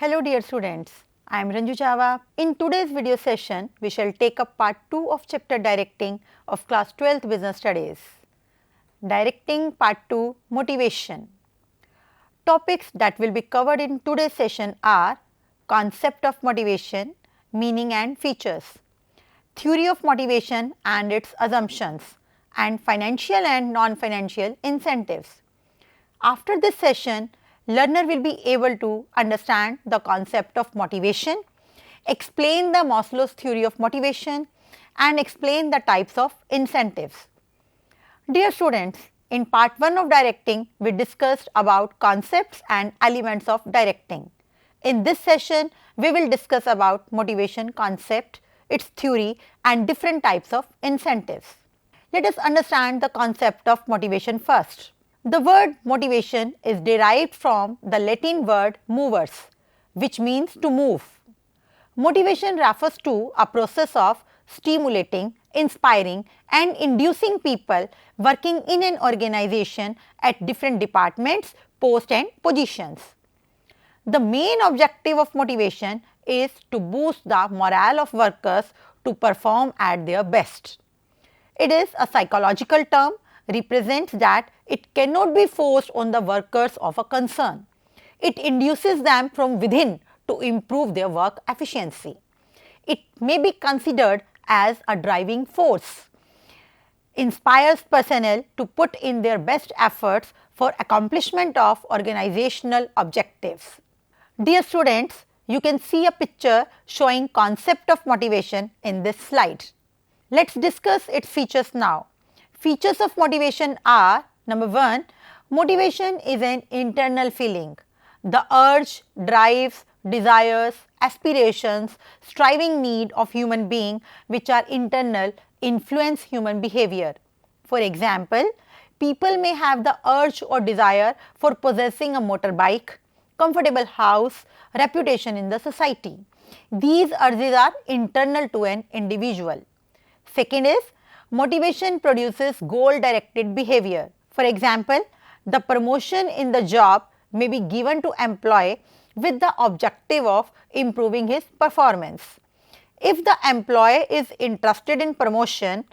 Hello dear students, I am Ranju Chava. In today's video session, we shall take up part 2 of chapter Directing of class 12th Business Studies. Directing part 2, Motivation. Topics that will be covered in today's session are concept of motivation, meaning and features, theory of motivation and its assumptions, and financial and non-financial incentives. After this session, learner will be able to understand the concept of motivation, explain the Maslow's theory of motivation, and explain the types of incentives. Dear students, in part 1 of directing, we discussed about concepts and elements of directing. In this session, we will discuss about motivation concept, its theory, and different types of incentives. Let us understand the concept of motivation first. The word motivation is derived from the Latin word movers, which means to move. Motivation refers to a process of stimulating, inspiring and inducing people working in an organization at different departments, posts and positions. The main objective of motivation is to boost the morale of workers to perform at their best. It is a psychological term, represents that it cannot be forced on the workers of a concern. It induces them from within to improve their work efficiency. It may be considered as a driving force, inspires personnel to put in their best efforts for accomplishment of organizational objectives. Dear students, you can see a picture showing concept of motivation in this slide. Let's discuss its features now. Features of motivation are: number 1, motivation is an internal feeling. The urge, drives, desires, aspirations, striving need of human being which are internal influence human behavior. For example, people may have the urge or desire for possessing a motorbike, comfortable house, reputation in the society. These urges are internal to an individual. Second is, motivation produces goal-directed behavior. For example, the promotion in the job may be given to employee with the objective of improving his performance. If the employee is interested in promotion,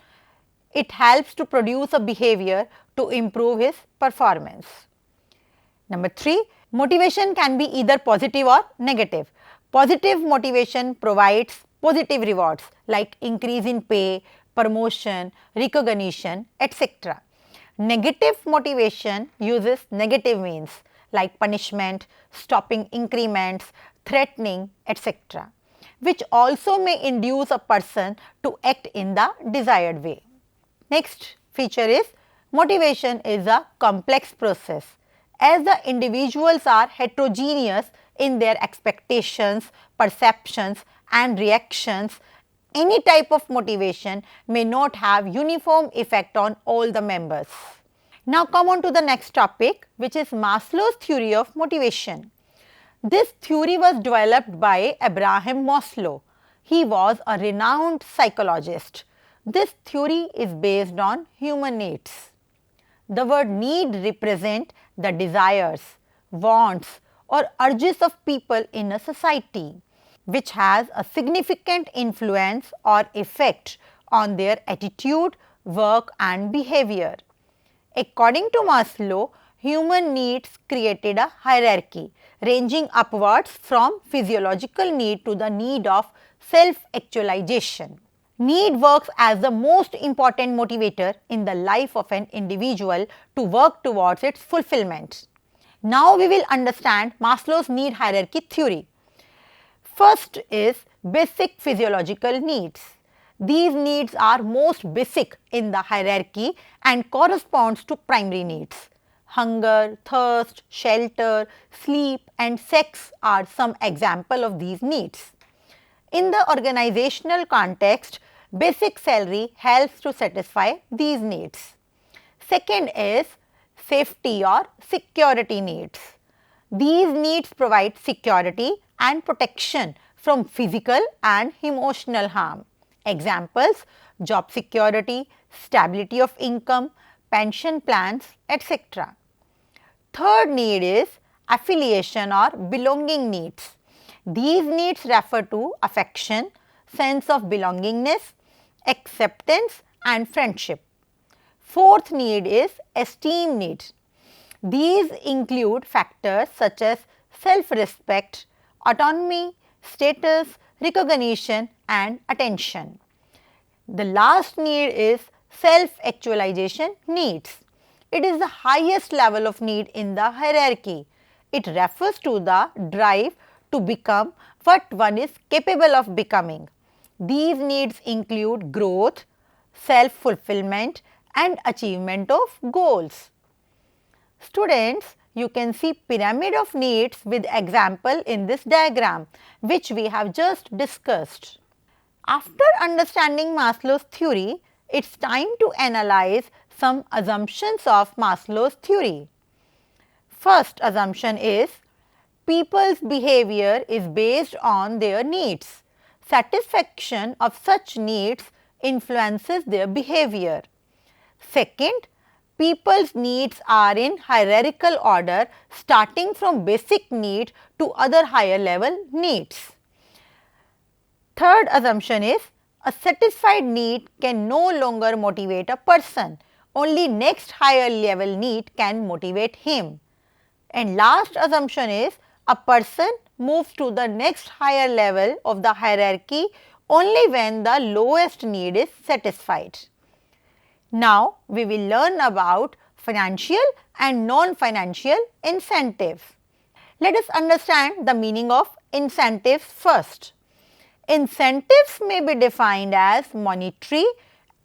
it helps to produce a behavior to improve his performance. Number 3, motivation can be either positive or negative. Positive motivation provides positive rewards like increase in pay, promotion, recognition, etc. Negative motivation uses negative means like punishment, stopping increments, threatening, etc., which also may induce a person to act in the desired way. Next feature is, motivation is a complex process. As the individuals are heterogeneous in their expectations, perceptions and reactions, any type of motivation may not have uniform effect on all the members. Now come on to the next topic, which is Maslow's theory of motivation. This theory was developed by Abraham Maslow. He was a renowned psychologist. This theory is based on human needs. The word need represents the desires, wants or urges of people in a society, which has a significant influence or effect on their attitude, work and behavior. According to Maslow, human needs created a hierarchy ranging upwards from physiological need to the need of self-actualization. Need works as the most important motivator in the life of an individual to work towards its fulfillment. Now we will understand Maslow's need hierarchy theory. First is basic physiological needs. These needs are most basic in the hierarchy and corresponds to primary needs. Hunger, thirst, shelter, sleep and sex are some example of these needs. In the organizational context, basic salary helps to satisfy these needs. Second is safety or security needs. These needs provide security and protection from physical and emotional harm. Examples: job security, stability of income, pension plans, etc. Third need is affiliation or belonging needs. These needs refer to affection, sense of belongingness, acceptance and friendship. Fourth need is esteem need. These include factors such as self-respect, autonomy, status, recognition and attention. The last need is self-actualization needs. It is the highest level of need in the hierarchy. It refers to the drive to become what one is capable of becoming. These needs include growth, self-fulfillment and achievement of goals. Students, you can see pyramid of needs with example in this diagram, which we have just discussed. After understanding Maslow's theory, it's time to analyze some assumptions of Maslow's theory. First assumption is people's behavior is based on their needs. Satisfaction of such needs influences their behavior. Second, people's needs are in hierarchical order starting from basic need to other higher level needs. Third assumption is a satisfied need can no longer motivate a person, only next higher level need can motivate him. And last assumption is a person moves to the next higher level of the hierarchy only when the lowest need is satisfied. Now, we will learn about financial and non-financial incentives. Let us understand the meaning of incentives first. Incentives may be defined as monetary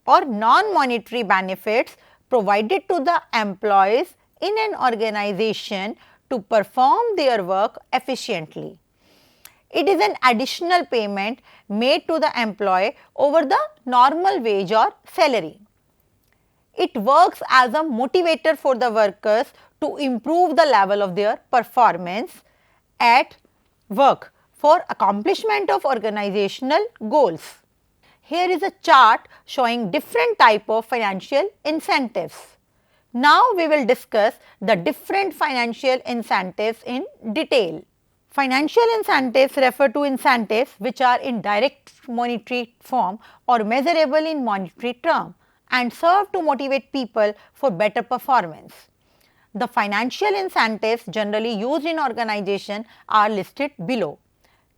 or non-monetary benefits provided to the employees in an organization to perform their work efficiently. It is an additional payment made to the employee over the normal wage or salary. It works as a motivator for the workers to improve the level of their performance at work for accomplishment of organizational goals. Here is a chart showing different type of financial incentives. Now, we will discuss the different financial incentives in detail. Financial incentives refer to incentives which are in direct monetary form or measurable in monetary term and serve to motivate people for better performance. The financial incentives generally used in organization are listed below.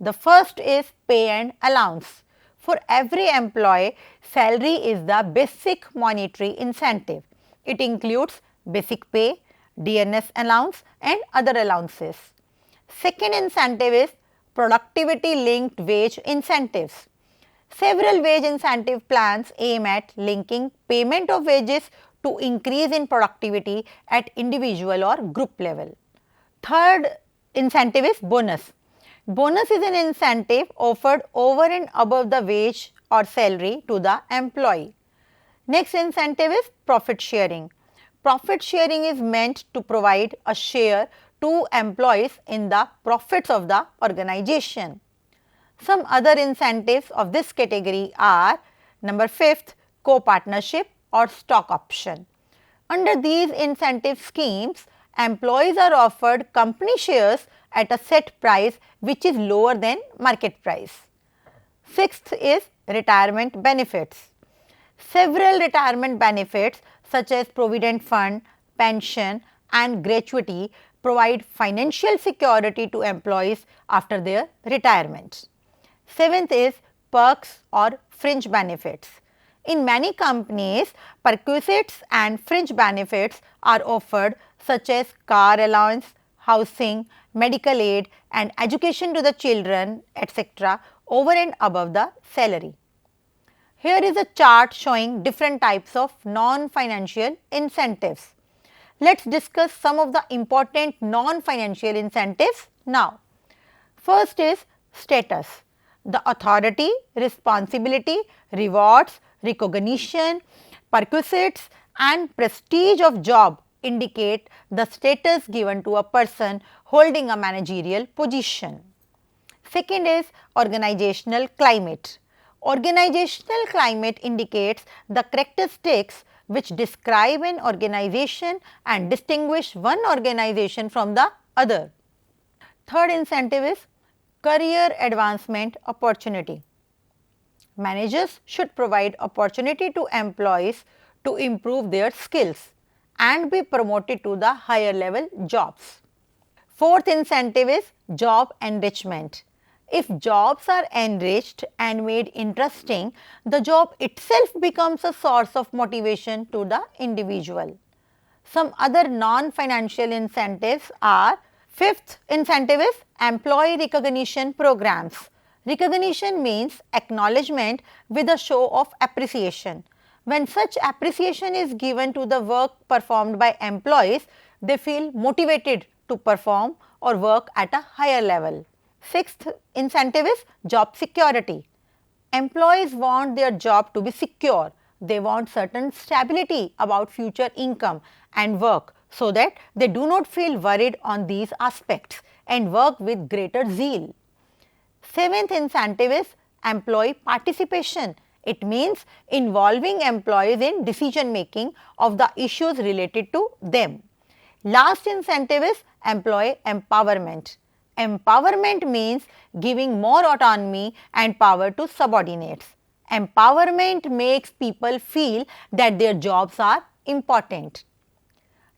The first is pay and allowance. For every employee, salary is the basic monetary incentive. It includes basic pay, dearness allowance and other allowances. Second incentive is productivity linked wage incentives. Several wage incentive plans aim at linking payment of wages to increase in productivity at individual or group level. Third incentive is bonus. Bonus is an incentive offered over and above the wage or salary to the employee. Next incentive is profit sharing. Profit sharing is meant to provide a share to employees in the profits of the organization. Some other incentives of this category are number 5th, co-partnership or stock option. Under these incentive schemes, employees are offered company shares at a set price which is lower than market price. Sixth is retirement benefits. Several retirement benefits such as provident fund, pension and gratuity provide financial security to employees after their retirement. Seventh is perks or fringe benefits. In many companies, perquisites and fringe benefits are offered such as car allowance, housing, medical aid and education to the children etc. over and above the salary. Here is a chart showing different types of non-financial incentives. Let us discuss some of the important non-financial incentives now. First is status. The authority, responsibility, rewards, recognition, perquisites and prestige of job indicate the status given to a person holding a managerial position. Second is organizational climate. Organizational climate indicates the characteristics which describe an organization and distinguish one organization from the other. Third incentive is career advancement opportunity. Managers should provide opportunity to employees to improve their skills and be promoted to the higher level jobs. Fourth incentive is job enrichment. If jobs are enriched and made interesting, the job itself becomes a source of motivation to the individual. Some other non-financial incentives are: fifth incentive is employee recognition programs. Recognition means acknowledgement with a show of appreciation. When such appreciation is given to the work performed by employees, they feel motivated to perform or work at a higher level. Sixth incentive is job security. Employees want their job to be secure. They want certain stability about future income and work, so that they do not feel worried on these aspects and work with greater zeal. Seventh incentive is employee participation. It means involving employees in decision making of the issues related to them. Last incentive is employee empowerment. Empowerment means giving more autonomy and power to subordinates. Empowerment makes people feel that their jobs are important.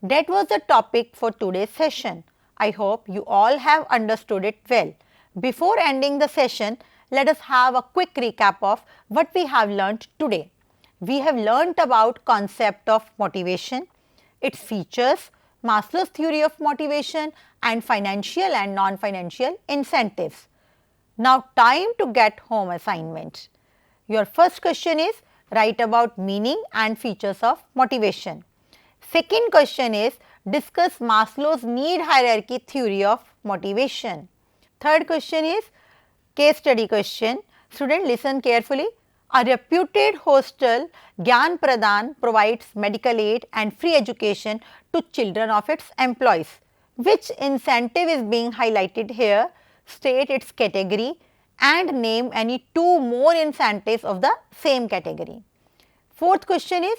That was the topic for today's session. I hope you all have understood it well. Before ending the session, let us have a quick recap of what we have learnt today. We have learnt about concept of motivation, its features, Maslow's theory of motivation, and financial and non-financial incentives. Now time to get home assignment. Your first question is, write about meaning and features of motivation. Second question is, discuss Maslow's need hierarchy theory of motivation. Third question is case study question. Student, listen carefully. A reputed hostel, Gyan Pradhan, provides medical aid and free education to children of its employees. Which incentive is being highlighted here? State its category and name any two more incentives of the same category. Fourth question is,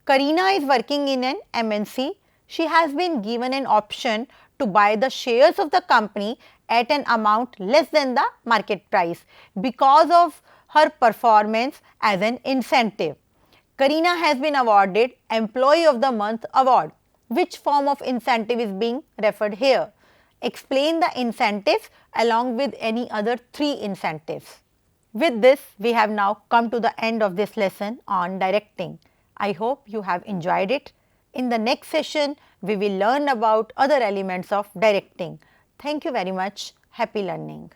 Karina is working in an MNC. She has been given an option to buy the shares of the company at an amount less than the market price because of her performance as an incentive. Karina has been awarded Employee of the Month award. Which form of incentive is being referred here? Explain the incentives along with any other three incentives. With this, we have now come to the end of this lesson on directing. I hope you have enjoyed it. In the next session, we will learn about other elements of directing. Thank you very much. Happy learning.